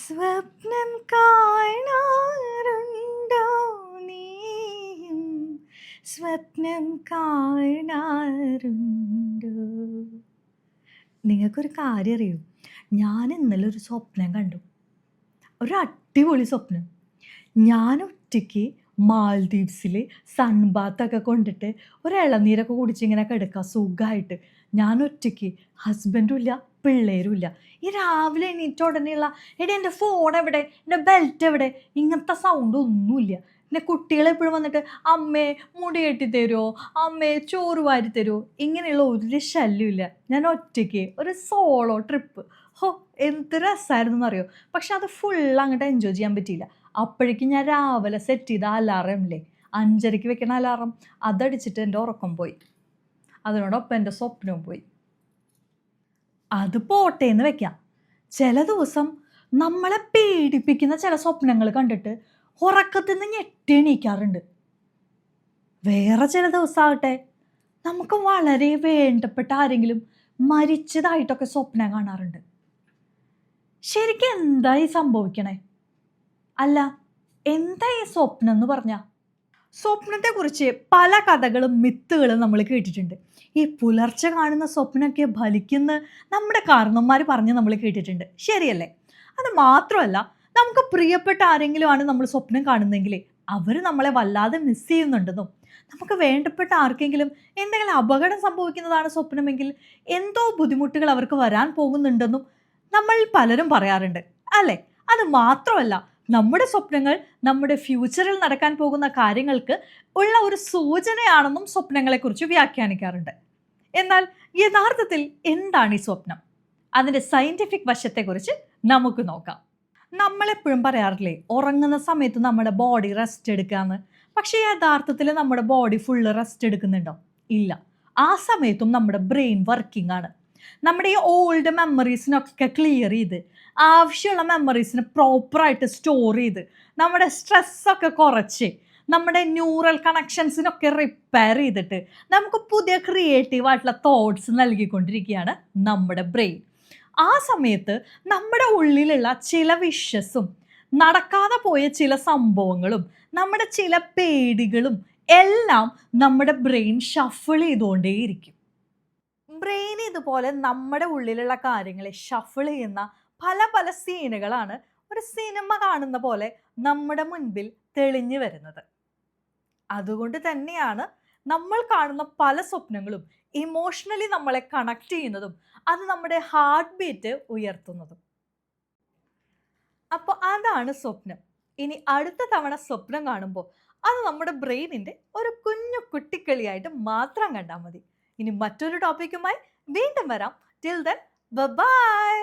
സ്വപ്നം കാണാറുണ്ടോ നീയും സ്വപ്നം കാണാറുണ്ടോ? നിങ്ങൾക്കൊരു കാര്യം അറിയൂ, ഞാൻ ഇന്നലെ ഒരു സ്വപ്നം കണ്ടു. ഒരു അടിപൊളി സ്വപ്നം. ഞാൻ ഒറ്റയ്ക്ക് മാൽദീവ്സിൽ സൺബാത്തൊക്കെ കൊണ്ടിട്ട് ഒരു ഇളനീരൊക്കെ കുടിച്ചിങ്ങനെ കിടക്കുക സുഖമായിട്ട്. ഞാൻ ഒറ്റയ്ക്ക്, ഹസ്ബൻഡും ഇല്ല, പിള്ളേരും ഇല്ല. ഈ രാവിലെ എണീറ്റ ഉടനെയുള്ള എടി എൻ്റെ ഫോൺ എവിടെ, എൻ്റെ ബെൽറ്റ് എവിടെ, ഇങ്ങനത്തെ സൗണ്ട് ഒന്നുമില്ല. പിന്നെ കുട്ടികളെപ്പോഴും വന്നിട്ട് അമ്മേ മുടി കെട്ടി തരുമോ, അമ്മേ ചോറ് വാരി തരുമോ, ഇങ്ങനെയുള്ള ഒരു ശല്യമില്ല. ഞാൻ ഒറ്റയ്ക്ക് ഒരു സോളോ ട്രിപ്പ്. ഹോ, എന്ത് രസമായിരുന്നു എന്നറിയോ. പക്ഷെ അത് ഫുൾ അങ്ങോട്ട് എൻജോയ് ചെയ്യാൻ പറ്റിയില്ല. അപ്പോഴേക്കും ഞാൻ രാവിലെ സെറ്റ് ചെയ്ത അലാറം ഇല്ലേ, 5:30 വെക്കണ അലാറം, അതടിച്ചിട്ട് എൻ്റെ ഉറക്കം പോയി. അതിനോടൊപ്പം എൻ്റെ സ്വപ്നവും പോയി. അത് പോട്ടെ എന്ന് വെക്കാം. ചില ദിവസം നമ്മളെ പേടിപ്പിക്കുന്ന ചില സ്വപ്നങ്ങൾ കണ്ടിട്ട് ഉറക്കത്തിൽ നിന്ന് ഞെട്ടി എണീക്കാറുണ്ട്. വേറെ ചില ദിവസമാകട്ടെ നമുക്ക് വളരെ വേണ്ടപ്പെട്ട ആരെങ്കിലും മരിച്ചതായിട്ടൊക്കെ സ്വപ്നം കാണാറുണ്ട്. ശരിക്കും എന്താ ഈ സംഭവിക്കണേ? അല്ല, എന്താ ഈ സ്വപ്നം എന്ന് പറഞ്ഞാൽ? സ്വപ്നത്തെക്കുറിച്ച് പല കഥകളും മിത്തുകളും നമ്മൾ കേട്ടിട്ടുണ്ട്. ഈ പുലർച്ചെ കാണുന്ന സ്വപ്നമൊക്കെ ഫലിക്കുന്ന നമ്മുടെ കാരണന്മാർ പറഞ്ഞ് നമ്മൾ കേട്ടിട്ടുണ്ട്. ശരിയല്ലേ? അത് മാത്രമല്ല, നമുക്ക് പ്രിയപ്പെട്ട ആരെങ്കിലും ആണ് നമ്മൾ സ്വപ്നം കാണുന്നതെങ്കിൽ അവർ നമ്മളെ വല്ലാതെ മിസ് ചെയ്യുന്നുണ്ടെന്നും, നമുക്ക് വേണ്ടപ്പെട്ട ആർക്കെങ്കിലും എന്തെങ്കിലും അപകടം സംഭവിക്കുന്നതാണ് സ്വപ്നമെങ്കിൽ എന്തോ ബുദ്ധിമുട്ടുകൾ അവർക്ക് വരാൻ പോകുന്നുണ്ടെന്നും നമ്മൾ പലരും പറയാറുണ്ട്, അല്ലേ? അത് മാത്രമല്ല, നമ്മുടെ സ്വപ്നങ്ങൾ നമ്മുടെ ഫ്യൂച്ചറിൽ നടക്കാൻ പോകുന്ന കാര്യങ്ങൾക്ക് ഉള്ള ഒരു സൂചനയാണെന്നും സ്വപ്നങ്ങളെക്കുറിച്ച് വ്യാഖ്യാനിക്കാറുണ്ട്. എന്നാൽ യഥാർത്ഥത്തിൽ എന്താണ് ഈ സ്വപ്നം? അതിൻ്റെ സയൻറ്റിഫിക് വശത്തെക്കുറിച്ച് നമുക്ക് നോക്കാം. നമ്മളെപ്പോഴും പറയാറില്ലേ, ഉറങ്ങുന്ന സമയത്ത് നമ്മുടെ ബോഡി റെസ്റ്റ് എടുക്കാമെന്ന്. പക്ഷേ യഥാർത്ഥത്തിൽ നമ്മുടെ ബോഡി ഫുള്ള് റെസ്റ്റ് എടുക്കുന്നുണ്ടോ? ഇല്ല. ആ സമയത്തും നമ്മുടെ ബ്രെയിൻ വർക്കിംഗ് ആണ്. നമ്മുടെ ഈ ഓൾഡ് മെമ്മറീസിനൊക്കെ ക്ലിയർ ചെയ്ത് ആവശ്യമുള്ള മെമ്മറീസിന് പ്രോപ്പറായിട്ട് സ്റ്റോർ ചെയ്ത് നമ്മുടെ സ്ട്രെസ്സൊക്കെ കുറച്ച് നമ്മുടെ ന്യൂറൽ കണക്ഷൻസിനൊക്കെ റിപ്പയർ ചെയ്തിട്ട് നമുക്ക് പുതിയ ക്രിയേറ്റീവായിട്ടുള്ള തോട്ട്സ് നൽകിക്കൊണ്ടിരിക്കുകയാണ് നമ്മുടെ ബ്രെയിൻ. ആ സമയത്ത് നമ്മുടെ ഉള്ളിലുള്ള ചില വിഷസും നടക്കാതെ പോയ ചില സംഭവങ്ങളും നമ്മുടെ ചില പേടികളും എല്ലാം നമ്മുടെ ബ്രെയിൻ ഷഫിൾ ചെയ്തുകൊണ്ടേയിരിക്കും. ബ്രെയിൻ ഇതുപോലെ നമ്മുടെ ഉള്ളിലുള്ള കാര്യങ്ങളെ ഷഫിൾ ചെയ്യുന്ന പല പല സീനുകളാണ് ഒരു സിനിമ കാണുന്ന പോലെ നമ്മുടെ മുൻപിൽ തെളിഞ്ഞു വരുന്നത്. അതുകൊണ്ട് തന്നെയാണ് നമ്മൾ കാണുന്ന പല സ്വപ്നങ്ങളും ഇമോഷണലി നമ്മളെ കണക്ട് ചെയ്യുന്നതും അത് നമ്മുടെ ഹാർട്ട് ബീറ്റ് ഉയർത്തുന്നതും. അപ്പോൾ അതാണ് സ്വപ്നം. ഇനി അടുത്ത തവണ സ്വപ്നം കാണുമ്പോൾ അത് നമ്മുടെ ബ്രെയിനിൻ്റെ ഒരു കുഞ്ഞു കുട്ടിക്കളിയായിട്ട് മാത്രം കണ്ടാൽ മതി. ഇനി മറ്റൊരു ടോപ്പിക്കുമായി വീണ്ടും വരാം. Till then bye.